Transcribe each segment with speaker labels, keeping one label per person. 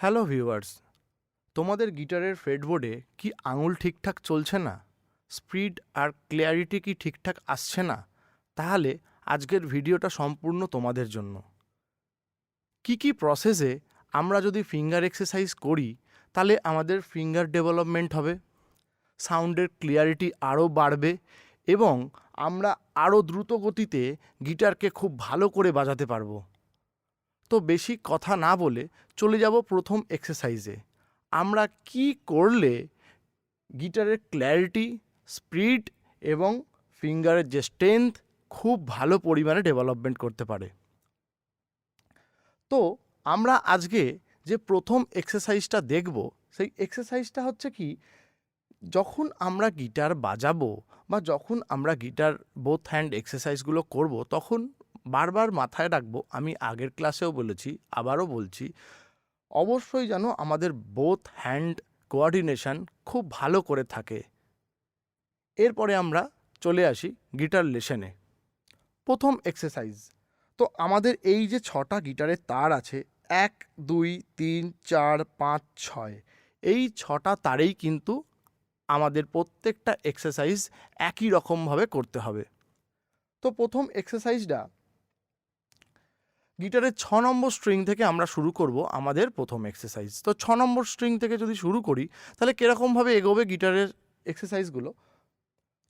Speaker 1: Hello viewers, তোমাদের গিটারের ফ্রেটবোর্ডে কি আঙুল ঠিকঠাক চলছে না? স্পিড আর ক্লিয়ারিটি কি ঠিকঠাক আসছে না? তাহলে আজকের ভিডিওটা সম্পূর্ণ তোমাদের জন্য। কি প্রসেসে আমরা যদি ফিঙ্গার এক্সারসাইজ করি তাহলে আমাদের ফিঙ্গার ডেভেলপমেন্ট হবে, সাউন্ডের ক্লিয়ারিটি আরও বাড়বে এবং আমরা আরও দ্রুত গতিতে গিটারকে খুব ভালো করে বাজাতে পারবো। তো বেশি কথা না বলে চলে যাব প্রথম এক্সারসাইজে। আমরা কি করলে গিটারের ক্ল্যারিটি, স্পিড এবং ফিঙ্গারের যে স্ট্রেংথ খুব ভালো পরিমাণে ডেভেলপমেন্ট করতে পারে। তো আমরা আজকে যে প্রথম এক্সারসাইজটা দেখব, সেই এক্সারসাইজটা হচ্ছে কি, যখন আমরা গিটার বাজাবো বা যখন আমরা গিটার বোথ হ্যান্ড এক্সারসাইজগুলো করব, তখন বারবার মাথায় রাখবো, আমি আগের ক্লাসেও বলেছি, আবারও বলছি, অবশ্যই যেন আমাদের বোথ হ্যান্ড কোঅর্ডিনেশন খুব ভালো করে থাকে। এরপরে আমরা চলে আসি গিটার লেসনে। প্রথম এক্সারসাইজ, তো আমাদের এই যে 6টা গিটারের তার আছে, 1 2 3 4 5 6, এই 6টা তারেই কিন্তু আমাদের প্রত্যেকটা এক্সারসাইজ একই রকমভাবে করতে হবে। তো প্রথম এক্সারসাইজটা গিটারের 6 নম্বর স্ট্রিং থেকে আমরা শুরু করব আমাদের প্রথম এক্সারসাইজ। তো 6 নম্বর স্ট্রিং থেকে যদি শুরু করি তাহলে কীরকমভাবে এগোবে গিটারের এক্সারসাইজগুলো?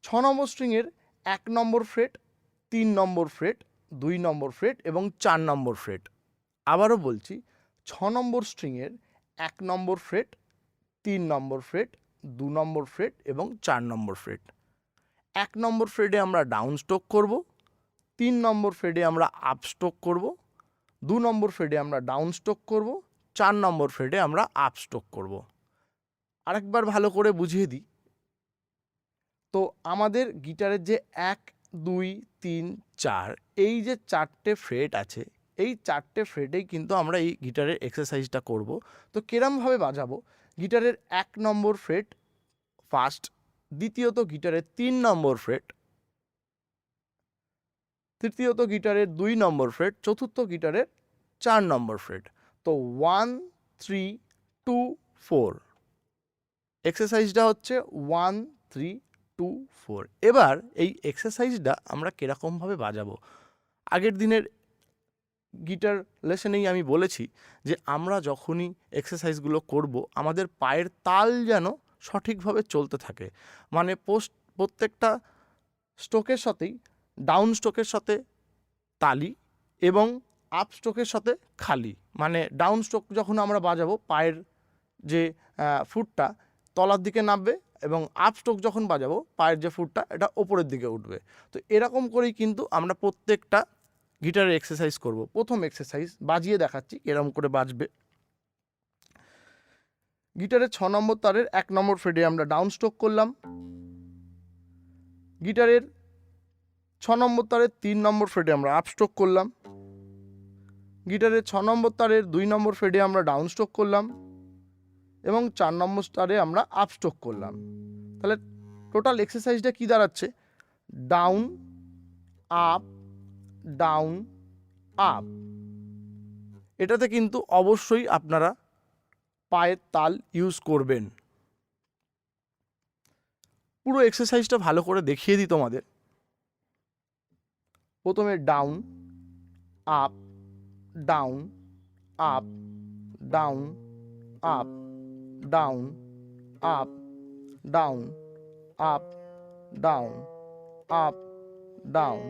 Speaker 1: 6 নম্বর স্ট্রিংয়ের 1 নম্বর ফ্রেট, 3 নম্বর ফ্রেট, 2 নম্বর ফ্রেট এবং 4 নম্বর ফ্রেট। আবারও বলছি, 6 নম্বর স্ট্রিংয়ের 1 নম্বর ফ্রেট, 3 নম্বর ফ্রেট, 2 নম্বর ফ্রেট এবং 4 নম্বর ফ্রেট। 1 নম্বর ফ্রেটে আমরা ডাউন স্ট্রোক করব, 3 নম্বর ফ্রেটে আমরা আপ স্ট্রোক করব, 2 নম্বর ফ্রেটে আমরা ডাউন স্ট্রোক করব, 4 নম্বর ফ্রেটে আমরা আপ স্ট্রোক করব। আরেকবার ভালো করে বুঝিয়ে দিই। তো আমাদের গিটারের যে 1 2 3 4, এই যে 4টে ফ্রেট আছে, এই 4টে ফ্রেটেই কিন্তু আমরা এই গিটারের এক্সারসাইজটা করব। তো কিরমভাবে বাজাবো? গিটারের 1 নম্বর ফ্রেট ফার্স্ট, দ্বিতীয়ত গিটারের 3 নম্বর ফ্রেট, তৃতীয়ত গিটারের 2 নম্বর ফ্রেট, চতুর্থ গিটারের 4 নম্বর ফ্রেট। তো 1 3 2 4, এক্সারসাইজটা হচ্ছে 1 3 2 4। এবার এই এক্সারসাইজটা আমরা কীরকমভাবে বাজাবো? আগের দিনের গিটার লেসনেই আমি বলেছি যে আমরা যখনই এক্সারসাইজগুলো করব, আমাদের পায়ের তাল যেন সঠিকভাবে চলতে থাকে। মানে প্রত্যেকটা স্ট্রোকের সাথেই ডাউন স্ট্রোকের সাথে তালি এবং আপ স্ট্রোকের সাথে খালি। মানে ডাউন স্ট্রোক যখন আমরা বাজাবো, পায়ের যে ফুটটা তলার দিকে নামবে এবং আপ স্ট্রোক যখন বাজাবো, পায়ের যে ফুটটা এটা ওপরের দিকে উঠবে। তো এরকম করেই কিন্তু আমরা প্রত্যেকটা গিটারের এক্সারসাইজ করব। প্রথম এক্সারসাইজ বাজিয়ে দেখাচ্ছি এরকম করে বাজবে। গিটারের 6 নম্বর তারের 1 নম্বর ফ্রেটে আমরা ডাউন স্ট্রোক করলাম, গিটারের 6 নম্বর তারের 3 নম্বর ফ্রেটে আমরা আপ স্ট্রোক করলাম, গিটারের 6 নম্বর তারের 2 নম্বর ফ্রেটে আমরা ডাউন স্ট্রোক করলাম এবং 4 নম্বর তারে আমরা আপ স্ট্রোক করলাম। তাহলে টোটাল এক্সারসাইজটা কি দাঁড়াচ্ছে? Down up down up. এটাতে কিন্তু অবশ্যই আপনারা পায়ের তাল ইউজ করবেন। পুরো এক্সারসাইজটা ভালো করে দেখিয়ে দিই তোমাদের। প্রথমে down up down up down up down up down up down up down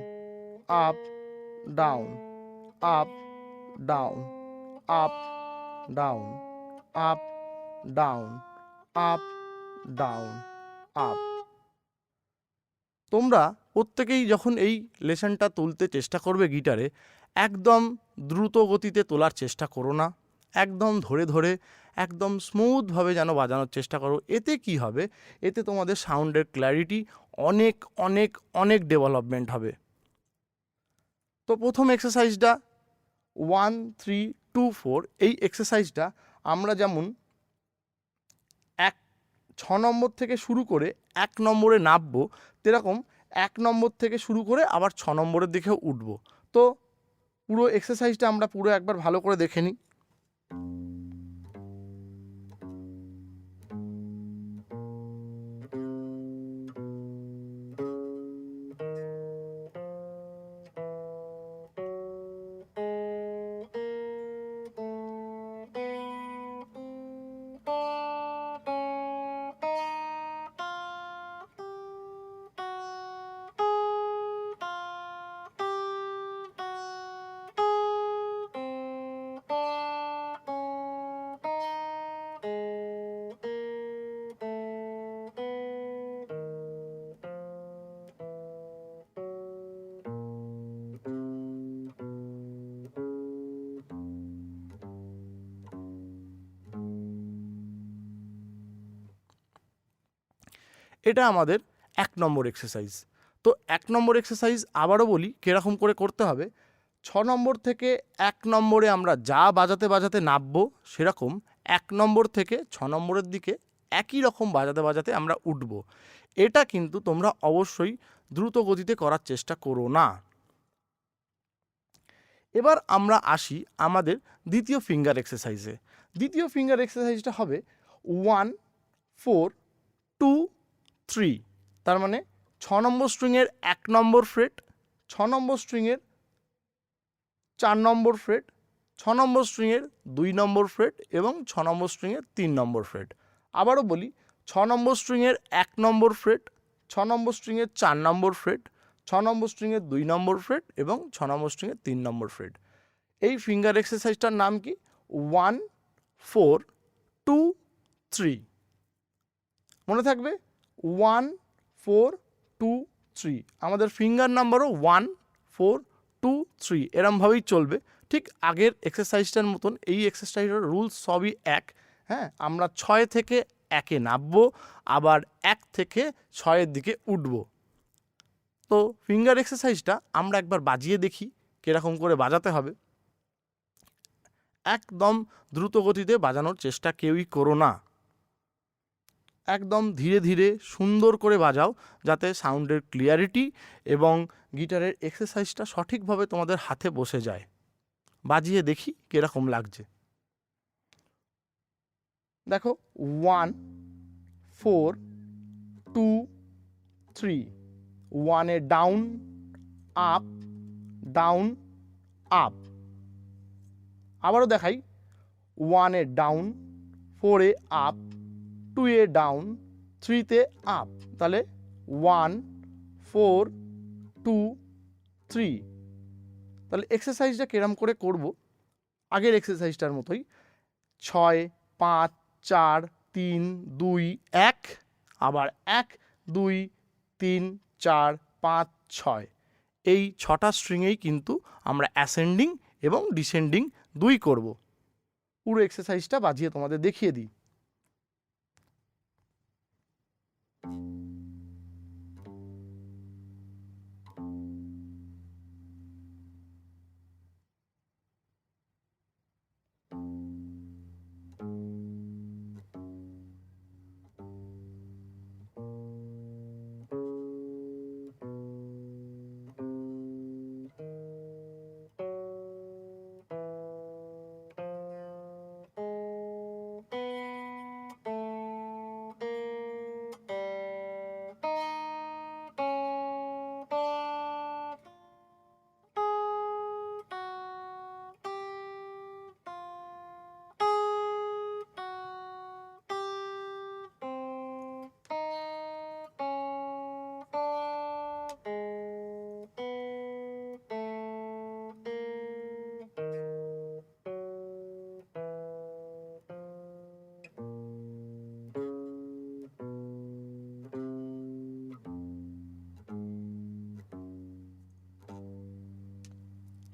Speaker 1: up down up down up down up down up down up. তোমরা প্রত্যেকেই যখন এই লেসনটা তুলতে চেষ্টা করবে গিটারে, একদম দ্রুত গতিতে তোলার চেষ্টা করো না, একদম ধরে ধরে একদম স্মুথভাবে যেন বাজানোর চেষ্টা করো। এতে কি হবে? এতে তোমাদের সাউন্ডের ক্ল্যারিটি অনেক অনেক অনেক ডেভেলপমেন্ট হবে। তো প্রথম এক্সারসাইজটা 1 3 2 4, এই এক্সারসাইজটা আমরা যেমন 6 নম্বর থেকে শুরু করে 1 নম্বরে নামবো, সেরকম 1 নম্বর থেকে শুরু করে আবার 6 নম্বরের দিকেও উঠবো। তো পুরো এক্সারসাইজটা আমরা পুরো একবার ভালো করে দেখে নিই। এটা আমাদের 1 নম্বর এক্সারসাইজ। তো 1 নম্বর এক্সারসাইজ আবারও বলি কীরকম করে করতে হবে। 6 নম্বর থেকে 1 নম্বরে আমরা যা বাজাতে বাজাতে নামবো, সেরকম 1 নম্বর থেকে 6 নম্বরের দিকে একই রকম বাজাতে বাজাতে আমরা উঠব। এটা কিন্তু তোমরা অবশ্যই দ্রুত গতিতে করার চেষ্টা করো না। এবার আমরা আসি আমাদের দ্বিতীয় ফিঙ্গার এক্সারসাইজে। দ্বিতীয় ফিঙ্গার এক্সারসাইজটা হবে 1 4 2 3। তার মানে 6 নম্বর স্ট্রিংয়ের 1 নম্বর ফ্রেট, 6 নম্বর স্ট্রিংয়ের 4 নম্বর ফ্রেট, 6 নম্বর স্ট্রিংয়ের 2 নম্বর ফ্রেট এবং 6 নম্বর স্ট্রিংয়ের 3 নম্বর ফ্রেট। আবারও বলি, 6 নম্বর স্ট্রিংয়ের 1 নম্বর ফ্রেট, 6 নম্বর স্ট্রিংয়ের 4 নম্বর ফ্রেট, 6 নম্বর স্ট্রিংয়ের 2 নম্বর ফ্রেট এবং 6 নম্বর স্ট্রিংয়ের 3 নম্বর ফ্রেট। এই ফিঙ্গার এক্সারসাইজটার নাম কি? 1 4 2 3। মনে থাকবে 1 4 2 3। আমাদের ফিঙ্গার নাম্বারও 1 4 2 3 এরমভাবেই চলবে। ঠিক আগের এক্সারসাইজটার মতন এই এক্সারসাইজের রুলস সবই এক। হ্যাঁ, আমরা 6 থেকে 1-এ নামবো, আবার 1 থেকে 6-এর দিকে উঠব। তো ফিঙ্গার এক্সারসাইজটা আমরা একবার বাজিয়ে দেখি কীরকম করে বাজাতে হবে। একদম দ্রুত গতিতে বাজানোর চেষ্টা কেউই করো না, একদম ধীরে ধীরে সুন্দর করে বাজাও, যাতে সাউন্ডের ক্লিয়ারিটি এবং গিটারের এক্সারসাইজটা সঠিকভাবে তোমাদের হাতে বসে যায়। বাজিয়ে দেখি কীরকম লাগছে। দেখো 1 4 2 3। 1-এ ডাউন আপ ডাউন আপ। আবারও দেখাই, 1-এ ডাউন, 4-এ আপ, 2-এ ডাউন, 3-তে আপ। তাহলে 1 4 2 3। তাহলে এক্সারসাইজটা কিরম করে করব? আগের এক্সারসাইজটার মতোই 6 5 4 3 2 1, আবার 1 2 3 4 5 6। এই 6টা স্ট্রিংয়েই কিন্তু আমরা অ্যাসেন্ডিং এবং ডিসেন্ডিং দুই করব। পুরো এক্সারসাইজটা বাজিয়ে তোমাদের দেখিয়ে দিই।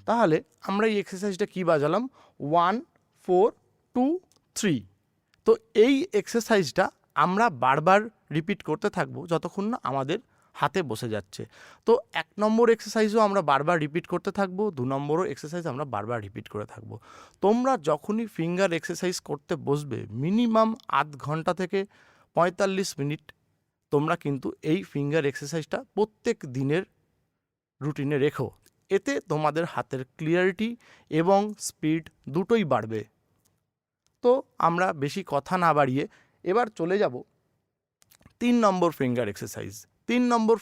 Speaker 1: তাহলে আমরা এই এক্সারসাইজটা কি বাজালাম? 1 4 2 3। তো এই এক্সারসাইজটা আমরা বারবার রিপিট করতে থাকবো যতক্ষণ না আমাদের হাতে বসে যাচ্ছে। তো 1 নম্বর এক্সারসাইজও আমরা বারবার রিপিট করতে থাকবো, 2 নম্বরও এক্সারসাইজ আমরা বারবার রিপিট করে থাকবো। তোমরা যখনই ফিঙ্গার এক্সারসাইজ করতে বসবে, মিনিমাম আধ ঘন্টা থেকে 45 মিনিট তোমরা কিন্তু এই ফিঙ্গার এক্সারসাইজটা প্রত্যেক দিনের রুটিনে রেখো। এতে তোমাদের হাতের ক্লিয়ারিটি এবং স্পিড দুটোই বাড়বে। তো আমরা বেশি কথা না বাড়িয়ে এবার চলে যাব 3 নম্বর ফিঙ্গার এক্সারসাইজ। 3 নম্বর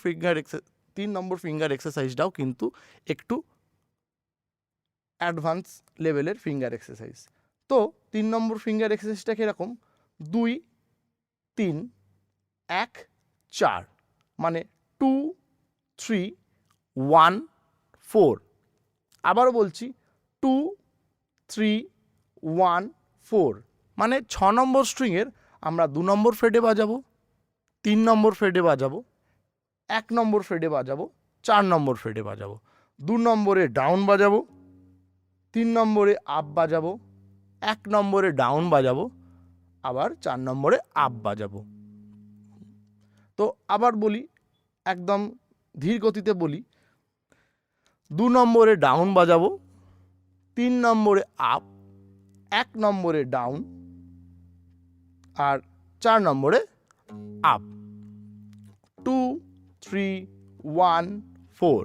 Speaker 1: ফিঙ্গার এক্সারসাইজটাও কিন্তু একটু অ্যাডভান্স লেভেলের ফিঙ্গার এক্সারসাইজ। তো 3 নম্বর ফিঙ্গার এক্সারসাইজটা কীরকম? 2 3 1 4, মানে 2 3 1 4। আবারও বলছি 2 3 1 4, মানে 6 নম্বর স্ট্রিংয়ের আমরা 2 নম্বর ফ্রেডে বাজাবো, 3 নম্বর ফ্রেডে বাজাবো, 1 নম্বর ফ্রেডে বাজাবো, 4 নম্বর ফ্রেডে বাজাবো, 2 নম্বরে ডাউন বাজাবো, 3 নম্বরে আপ বাজাবো, 1 নম্বরে ডাউন বাজাবো, আবার 4 নম্বরে আপ বাজাবো। তো তো আবার বলি, একদম ধীর গতিতে বলি। 2 নম্বরে ডাউন বাজাবো, 3 নম্বরে আপ, 1 নম্বরে ডাউন, আর 4 নম্বরে আপ। 2 3 1 4।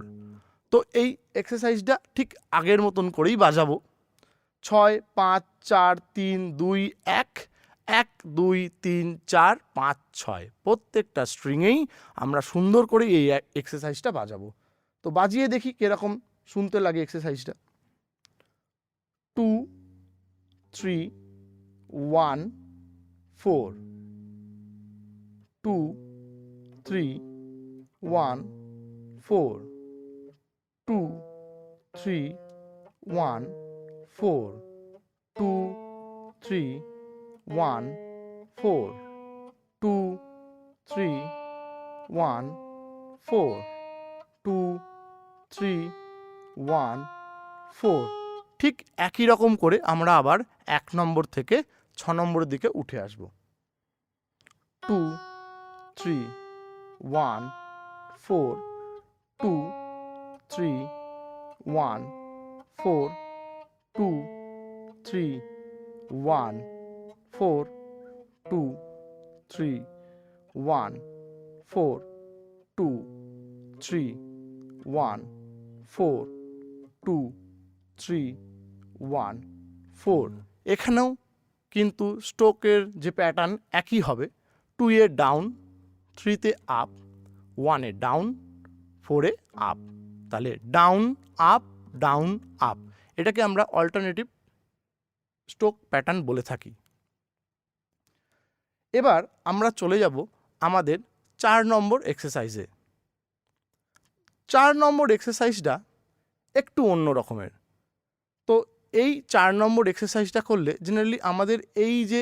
Speaker 1: তো এই এক্সারসাইজটা ঠিক আগের মতন করেই বাজাবো। 6 5 4 3 2 1, 1 2 3 4 5 6। প্রত্যেকটা স্ট্রিংয়েই আমরা সুন্দর করে এই এক্সারসাইজটা বাজাবো। তো বাজিয়ে দেখি কিরকম শুনতে লাগে এক্সারসাইজটা। 2 3 1 4, 2 3 1 4, 2 3 1 4, 2 3 1 4, 2 3 1 4, 2 3 1 4। ঠিক একই রকম করে আমরা আবার 1 নম্বর থেকে 6 নম্বরের দিকে উঠে আসব। 2 3 1 4, 2 3 1 4, 2 3 1 4, 2 3 1 4, 2 3 1 4, 2 3 1 4। এখানেও কিন্তু স্ট্রোকের যে প্যাটার্ন একই হবে। 2 এ ডাউন, 3 তে আপ, 1 এ ডাউন, 4 এ আপ। তাহলে ডাউন আপ ডাউন আপ, এটাকে আমরা অল্টারনেটিভ স্ট্রোক প্যাটার্ন বলে থাকি। এবার আমরা চলে যাব আমাদের 4 নম্বর এক্সারসাইজে। 4 নম্বর এক্সারসাইজটা একটু অন্য রকমের। তো এই 4 নম্বর এক্সারসাইজটা করলে জেনারেলি আমাদের এই যে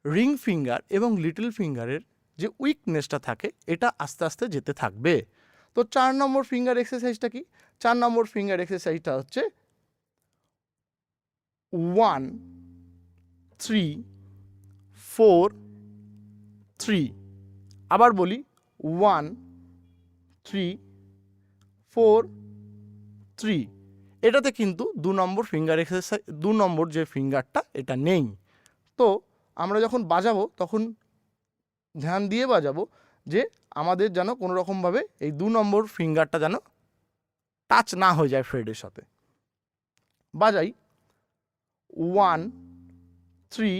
Speaker 1: রিং ফিঙ্গার এবং লিটল ফিঙ্গারের যে উইকনেসটা থাকে এটা আস্তে আস্তে যেতে থাকবে। তো 4 নম্বর ফিঙ্গার এক্সারসাইজটা কি? 4 নম্বর ফিঙ্গার এক্সারসাইজটা হচ্ছে 1 3 4 3। আবার বলি 1 3 4 3। এটাতে কিন্তু 2 নম্বর ফিঙ্গার এক্সারসাইজ, 2 নম্বর যে ফিঙ্গারটা এটা নেই। তো আমরা যখন বাজাবো তখন ধ্যান দিয়ে বাজাবো যে আমাদের যেন কোনো রকমভাবে এই 2 নম্বর ফিঙ্গারটা যেন টাচ না হয়ে যায় ফ্রেডের সাথে। বাজাই 1 3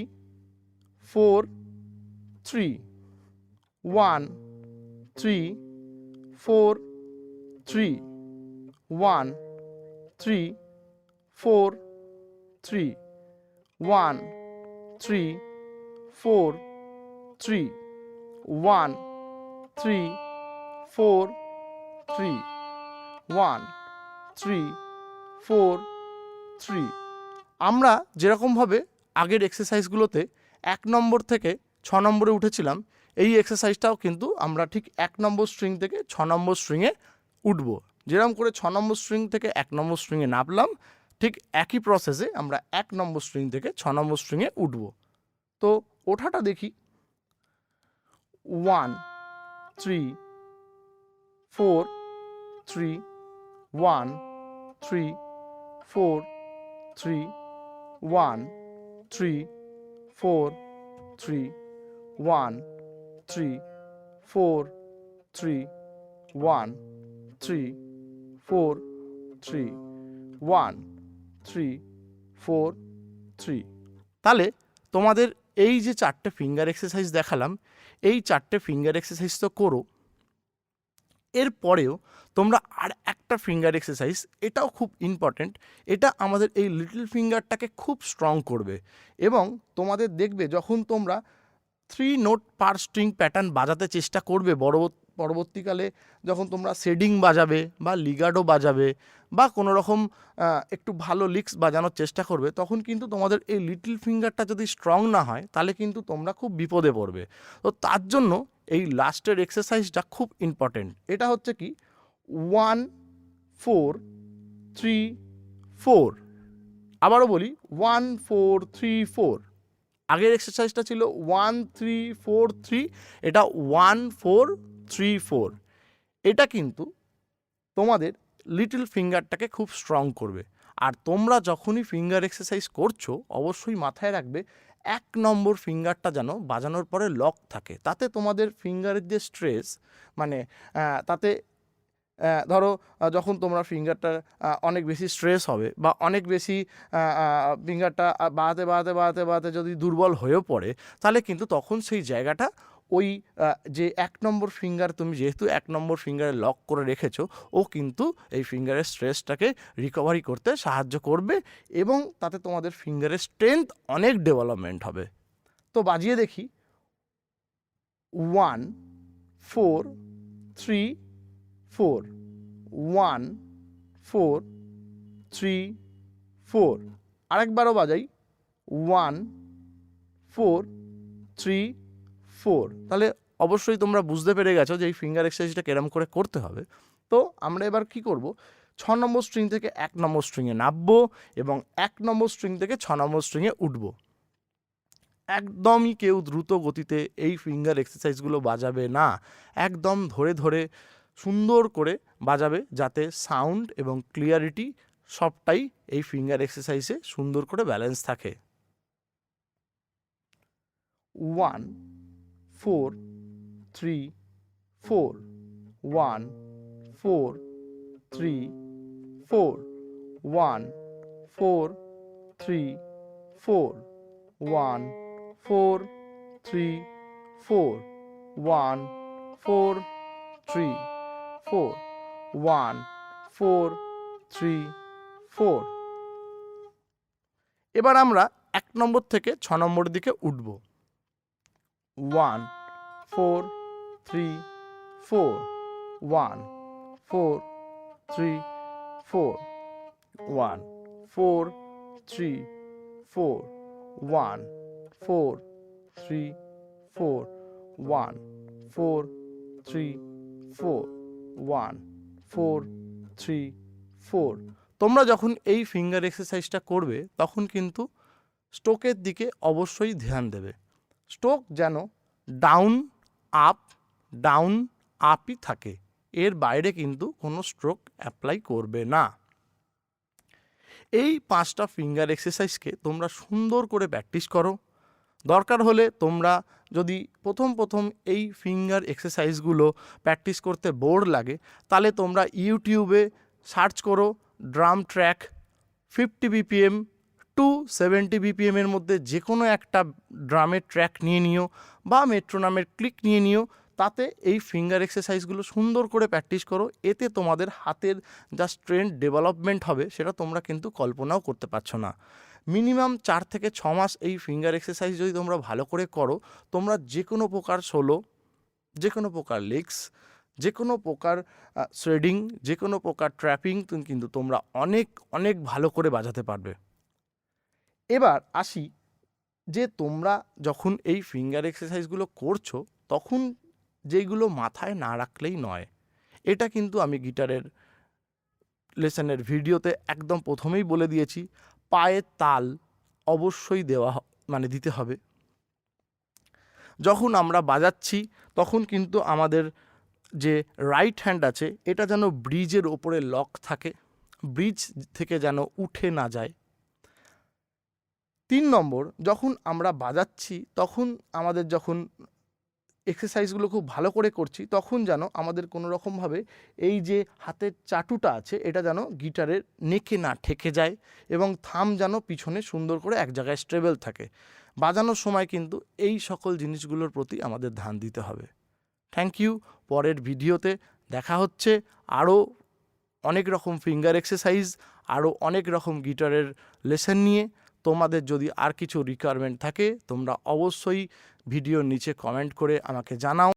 Speaker 1: 4 3, 1 3 4 3, 1 3 4 3, 1 3 4 3, 1 3 4 3, 1 3 4 3। আমরা যেরকমভাবে আগের এক্সারসাইজগুলোতে 1 নম্বর থেকে 6 নম্বরে উঠেছিলাম, এই এক্সারসাইজটাও কিন্তু আমরা ঠিক 1 নম্বর স্ট্রিং থেকে 6 নম্বর স্ট্রিংয়ে উঠব। যেরকম করে 6 নম্বর স্ট্রিং থেকে 1 নম্বর স্ট্রিংয়ে নামলাম, ঠিক একই প্রসেসে আমরা 1 নম্বর স্ট্রিং থেকে 6 নম্বর স্ট্রিংয়ে উঠব। তো ওঠাটা দেখি। 1 3 4 3, 1 3 4 3, 1 3 4 3, 1 3 4 3, 1 3 4 3, 1 3 4 3। তাহলে তোমাদের এই যে 4টে ফিঙ্গার এক্সারসাইজ দেখালাম, এই 4টে ফিঙ্গার এক্সারসাইজ তো করো। এরপরেও তোমরা আর একটা ফিঙ্গার এক্সারসাইজ, এটাও খুব ইম্পর্ট্যান্ট। এটা আমাদের এই লিটল ফিঙ্গারটাকে খুব স্ট্রং করবে এবং তোমাদের দেখবে যখন তোমরা 3 নোট পার স্ট্রিং প্যাটার্ন বাজাতে চেষ্টা করবে পরবর্তীকালে, যখন তোমরা শেডিং বাজাবে বা লিগার্ডো বাজাবে বা কোনো রকম একটু ভালো লিক্স বাজানোর চেষ্টা করবে, তখন কিন্তু তোমাদের এই লিটল ফিঙ্গারটা যদি স্ট্রং না হয় তাহলে কিন্তু তোমরা খুব বিপদে পড়বে। তো তার জন্য এই লাস্টের এক্সারসাইজটা খুব ইম্পর্টেন্ট। এটা হচ্ছে কি 1 4 3 4। আবারও বলি 1 4 3 4। আগের এক্সারসাইজটা ছিল 1 3 4 3, এটা 1 4 3 4। এটা কিন্তু তোমাদের লিটল ফিঙ্গারটাকে খুব স্ট্রং করবে। আর তোমরা যখনই ফিঙ্গার এক্সারসাইজ করছো অবশ্যই মাথায় রাখবে 1 নম্বর ফিঙ্গারটা যেন বাজানোর পরে লক থাকে, তাতে তোমাদের ফিঙ্গারের যে স্ট্রেস মানে তাতে ধরো যখন তোমরা ফিঙ্গারটা অনেক বেশি স্ট্রেস হবে বা অনেক বেশি ফিঙ্গারটা বাড়াতে যদি দুর্বল হয়েও পড়ে, তাহলে কিন্তু তখন সেই জায়গাটা ওই যে 1 নম্বর ফিঙ্গার তুমি যেহেতু 1 নম্বর ফিঙ্গারে লক করে রেখেছো, ও কিন্তু এই ফিঙ্গারের স্ট্রেসটাকে রিকভারি করতে সাহায্য করবে এবং তাতে তোমাদের ফিঙ্গারের স্ট্রেংথ অনেক ডেভেলপমেন্ট হবে। তো বাজিয়ে দেখি 1 4 3 4 1 4 3 4। আরেকবারও বাজাই 1 4 3 4। তাহলে অবশ্যই তোমরা বুঝতে পেরে গেছো যে এই ফিঙ্গার এক্সারসাইজটা কেরম করে করতে হবে। তো আমরা এবার কি করব, 6 নম্বর স্ট্রিং থেকে 1 নম্বর স্ট্রিংয়ে নামবো এবং 1 নম্বর স্ট্রিং থেকে 6 নম্বর স্ট্রিংয়ে উঠবো। একদমই কেউ দ্রুত গতিতে এই ফিঙ্গার এক্সারসাইজগুলো বাজাবে না, একদম ধরে ধরে সুন্দর করে বাজাবে, যাতে সাউন্ড এবং ক্লিয়ারিটি সবটাই এই ফিঙ্গার এক্সারসাইজে সুন্দর করে ব্যালেন্স থাকে। 1 4 3 4 1 4 3 4 1 4 3 4 1 4 3 4 1 4 3 4 1 4 3 4। এবার আমরা 1 নম্বর থেকে 6 নম্বরের দিকে উঠব। 1 4 3 4 1 4 3 4 1 4 3 4 1 4 3 4 1 4 3 4 1 4 3 4। তোমরা যখন এই ফিঙ্গার এক্সারসাইজটা করবে তখন কিন্তু স্ট্রোকের দিকে অবশ্যই ধ্যান দেবে। স্ট্রোক যেন ডাউন আপই থাকে, এর বাইরে কিন্তু কোনো স্ট্রোক অ্যাপ্লাই করবে না। এই 5টা ফিঙ্গার এক্সারসাইজকে তোমরা সুন্দর করে প্র্যাকটিস করো। দরকার হলে তোমরা যদি প্রথম এই ফিঙ্গার এক্সারসাইজগুলো প্র্যাকটিস করতে বোর লাগে, তাহলে তোমরা ইউটিউবে সার্চ করো drum track 50 BPM to 70 BPM এর মধ্যে যে কোনো একটা ড্রামের ট্র্যাক নিয়ে নিও বা মেট্রোনমের ক্লিক নিয়ে নিও, তাতে এই ফিঙ্গার এক্সারসাইজগুলো সুন্দর করে প্র্যাকটিস করো। এতে তোমাদের হাতের যা স্ট্রেংথ ডেভেলপমেন্ট হবে সেটা তোমরা কিন্তু কল্পনাও করতে পারছো না। মিনিমাম 4 থেকে 6 মাস এই ফিঙ্গার এক্সারসাইজ যদি তোমরা ভালো করে করো, তোমরা যে কোনো প্রকার সোলো, যে কোনো প্রকার লেগস, যে কোনো প্রকার শ্রেডিং, যে কোনো প্রকার ট্র্যাপিং কিন্তু তোমরা অনেক ভালো করে বাজাতে পারবে। এবার আসি যে তোমরা যখন এই ফিঙ্গার এক্সারসাইজগুলো করছো তখন যেইগুলো মাথায় না রাখলেই নয়। এটা কিন্তু আমি গিটারের লেসনের ভিডিওতে একদম প্রথমেই বলে দিয়েছি, পায়ের তাল অবশ্যই দিতে হবে। যখন আমরা বাজাচ্ছি তখন কিন্তু আমাদের যে রাইট হ্যান্ড আছে এটা যেন ব্রিজের ওপরে লক থাকে, ব্রিজ থেকে যেন উঠে না যায়। 3 নম্বর, যখন আমরা বাজাচ্ছি তখন আমাদের যখন এক্সারসাইজগুলো খুব ভালো করে করছি তখন যেন আমাদের কোনো রকমভাবে এই যে হাতের চাটুটা আছে এটা যেন গিটারের নেকে না ঠেকে যায় এবং থাম যেন পিছনে সুন্দর করে এক জায়গায় স্টেবল থাকে। বাজানোর সময় কিন্তু এই সকল জিনিসগুলোর প্রতি আমাদের ধ্যান দিতে হবে। Thank you. পরের ভিডিওতে দেখা হচ্ছে আরও অনেক রকম ফিঙ্গার এক্সারসাইজ, আরও অনেক রকম গিটারের লেসন নিয়ে। তোমাদের যদি আর কিছু রিকোয়ারমেন্ট থাকে তোমরা অবশ্যই ভিডিওর নিচে কমেন্ট করে আমাকে জানাও।